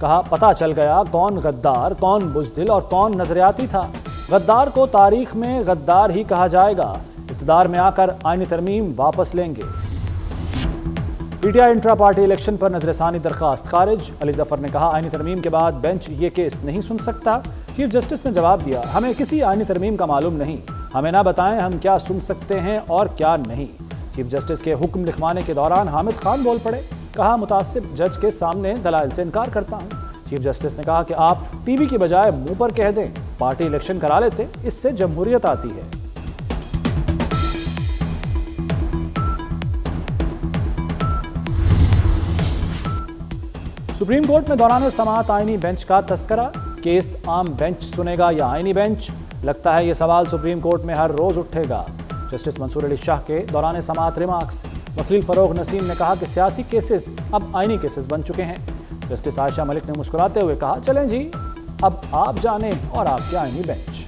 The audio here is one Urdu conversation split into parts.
کہا پتہ چل گیا کون غدار، کون بزدل اور کون نظریاتی تھا۔ غدار کو تاریخ میں غدار ہی کہا جائے گا، اقتدار میں آ کر آئینی ترمیم واپس لیں گے۔ PTI intra party election پر نظر ثانی درخواست خارج۔ علی ظفر نے کہا آئینی ترمیم کے بعد بینچ یہ کیس نہیں سن سکتا۔ چیف جسٹس نے جواب دیا ہمیں کسی آئینی ترمیم کا معلوم نہیں، ہمیں نہ بتائیں ہم کیا سن سکتے ہیں اور کیا نہیں۔ چیف جسٹس کے حکم لکھوانے کے دوران حامد خان بول پڑے، کہا متعصب جج کے سامنے دلائل سے انکار کرتا ہوں۔ چیف جسٹس نے کہا کہ آپ ٹی وی کی بجائے منہ پر کہہ دیں پارٹی الیکشن کرا لیتے، اس سے جمہوریت آتی ہے۔ سپریم کورٹ میں دوران سماعت آئینی بینچ کا تذکرہ، کیس عام بینچ سنے گا یا آئینی بینچ؟ لگتا ہے یہ سوال سپریم کورٹ میں ہر روز اٹھے گا۔ جسٹس منصور علی شاہ کے دوران سماعت ریمارکس۔ وکیل فروغ نسیم نے کہا کہ سیاسی کیسز اب آئینی کیسز بن چکے ہیں۔ جسٹس عائشہ ملک نے مسکراتے ہوئے کہا چلیں جی اب آپ جانیں اور آپ کے آئینی بینچ۔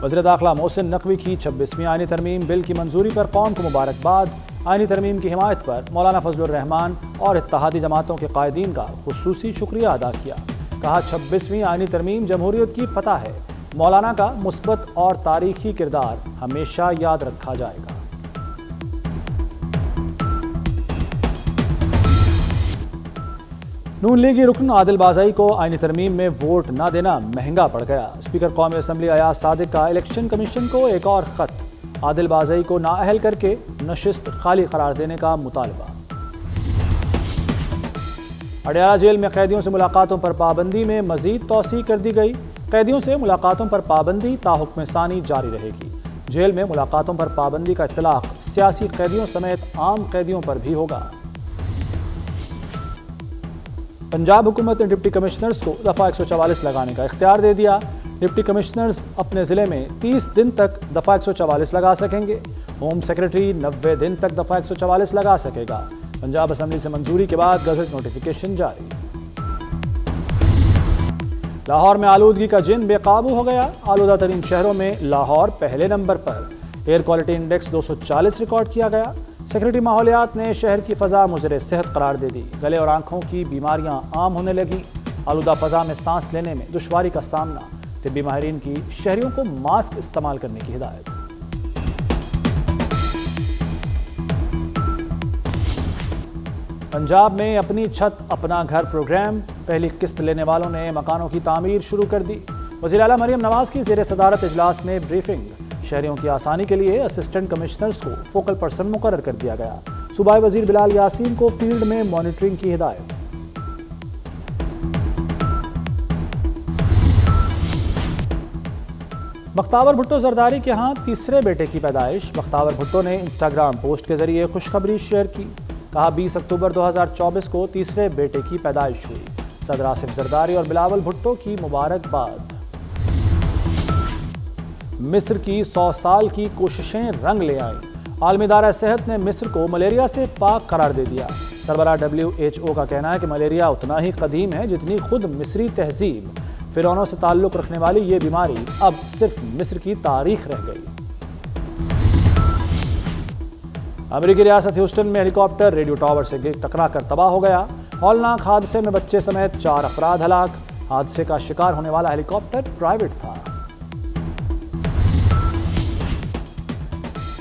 وزیر داخلہ محسن نقوی کی 26ویں آئینی ترمیم بل کی منظوری پر قوم کو مبارکباد۔ آئینی ترمیم کی حمایت پر مولانا فضل الرحمان اور اتحادی جماعتوں کے قائدین کا خصوصی شکریہ ادا کیا۔ کہا 26ویں آئینی ترمیم جمہوریت کی فتح ہے، مولانا کا مثبت اور تاریخی کردار ہمیشہ یاد رکھا جائے گا۔ نون لیگی رکن عادل بازائی کو آئینی ترمیم میں ووٹ نہ دینا مہنگا پڑ گیا۔ اسپیکر قومی اسمبلی ایاز صادق کا الیکشن کمیشن کو ایک اور خط، عادل بازائی کو نااہل کر کے نشست خالی قرار دینے کا مطالبہ۔ اڈیالہ جیل میں قیدیوں سے ملاقاتوں پر پابندی میں مزید توسیع کر دی گئی۔ قیدیوں سے ملاقاتوں پر پابندی تا حکم ثانی جاری رہے گی۔ جیل میں ملاقاتوں پر پابندی کا اطلاق سیاسی قیدیوں سمیت عام قیدیوں پر بھی ہوگا۔ پنجاب حکومت نے ڈپٹی کمشنرز کو دفعہ 144 لگانے کا اختیار دے دیا۔ ڈپٹی کمشنرز اپنے ضلع میں 30 دن تک دفعہ 144 لگا سکیں گے۔ ہوم سیکرٹری 90 دن تک دفعہ 144 لگا سکے گا۔ پنجاب اسمبلی سے منظوری کے بعد گزٹ نوٹیفیکیشن جاری۔ لاہور میں آلودگی کا جن بے قابو ہو گیا۔ آلودہ ترین شہروں میں لاہور پہلے نمبر پر۔ ایئر کوالٹی انڈیکس 240 ریکارڈ کیا گیا۔ سیکرٹری ماحولیات نے شہر کی فضا مضر صحت قرار دے دی۔ گلے اور آنکھوں کی بیماریاں عام ہونے لگیں۔ آلودہ فضا میں سانس لینے میں دشواری کا سامنا۔ طبی ماہرین کی شہریوں کو ماسک استعمال کرنے کی ہدایت۔ پنجاب میں اپنی چھت اپنا گھر پروگرام، پہلی قسط لینے والوں نے مکانوں کی تعمیر شروع کر دی۔ وزیر اعلیٰ مریم نواز کی زیر صدارت اجلاس میں بریفنگ۔ شہریوں کی آسانی کے لیے اسسٹنٹ کمشنرز کو فوکل پرسن مقرر کر دیا گیا۔ صوبائی وزیر بلال یاسین کو فیلڈ میں مانیٹرنگ کی ہدایت۔ بختاور بھٹو زرداری کے ہاں تیسرے بیٹے کی پیدائش۔ بختاور بھٹو نے انسٹاگرام پوسٹ کے ذریعے خوشخبری شیئر کی۔ کہا 20 اکتوبر 2024 کو تیسرے بیٹے کی پیدائش ہوئی۔ صدر آصف زرداری اور بلاول بھٹو کی مبارکباد۔ مصر کی 100 سال کی کوششیں رنگ لے آئیں۔ عالمی ادارہ صحت نے مصر کو ملیریا سے پاک قرار دے دیا۔ سربراہ WHO کا کہنا ہے کہ ملیریا اتنا ہی قدیم ہے جتنی خود مصری تہذیب۔ فرعونوں سے تعلق رکھنے والی یہ بیماری اب صرف مصر کی تاریخ رہ گئی۔ امریکی ریاست ہیوسٹن میں ہیلی کاپٹر ریڈیو ٹاور سے ٹکرا کر تباہ ہو گیا۔ ہولناک حادثے میں بچے سمیت 4 افراد ہلاک۔ حادثے کا شکار ہونے والا ہیلی کاپٹر پرائیویٹ تھا۔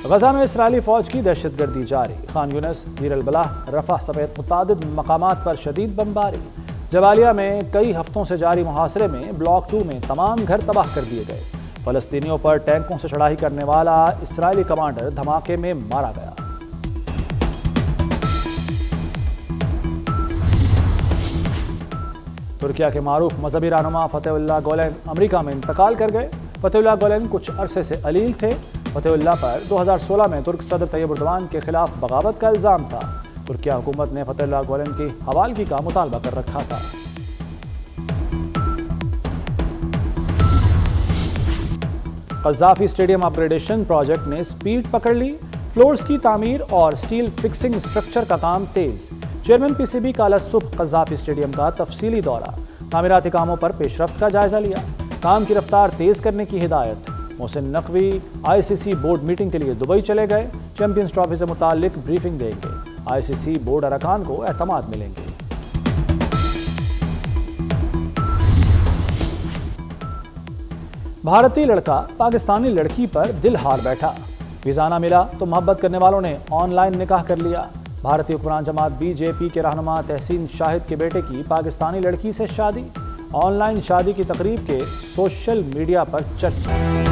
غزہ میں اسرائیلی فوج کی دہشت گردی جاری۔ خان یونس، دیر البلح، رفح سمیت متعدد مقامات پر شدید بمباری۔ جبالیہ میں کئی ہفتوں سے جاری محاصرے میں بلاک 2 میں تمام گھر تباہ کر دیے گئے۔ فلسطینیوں پر ٹینکوں سے چڑھائی کرنے والا اسرائیلی کمانڈر دھماکے میں مارا گیا۔ ترکیہ کے معروف مذہبی رہنما فتح اللہ گولن امریکہ میں انتقال کر گئے۔ فتح اللہ گولن کچھ عرصے سے علیل تھے۔ فتح اللہ پر 2016 میں ترک صدر طیب اردوان کے خلاف بغاوت کا الزام تھا۔ ترکیہ حکومت نے فتح اللہ گولن کی حوالگی کا مطالبہ کر رکھا تھا۔ قذافی اسٹیڈیم اپ گریڈیشن پروجیکٹ نے سپیڈ پکڑ لی۔ فلورز کی تعمیر اور سٹیل فکسنگ سٹرکچر کا کام تیز۔ چیئرمین PCB کا صبح قذافی اسٹیڈیم کا تفصیلی دورہ۔ تعمیراتی کاموں پر پیش رفت کا جائزہ لیا۔ کام کی رفتار تیز کرنے کی ہدایت۔ Mohsin Naqvi ICC board meeting کے لیے دبئی چلے گئے، چیمپئنز ٹرافی سے متعلق بریفنگ دیں گے، ICC بورڈ ارکان کو اعتماد ملیں گے۔ بھارتی لڑکا پاکستانی لڑکی پر دل ہار بیٹھا، ویزا نہ ملا تو محبت کرنے والوں نے آن لائن نکاح کر لیا۔ بھارتی حکمران جماعت BJP کے رہنما تحسین شاہد کے بیٹے کی پاکستانی لڑکی سے شادی، آن لائن شادی کی تقریب کے سوشل میڈیا پر چرچا۔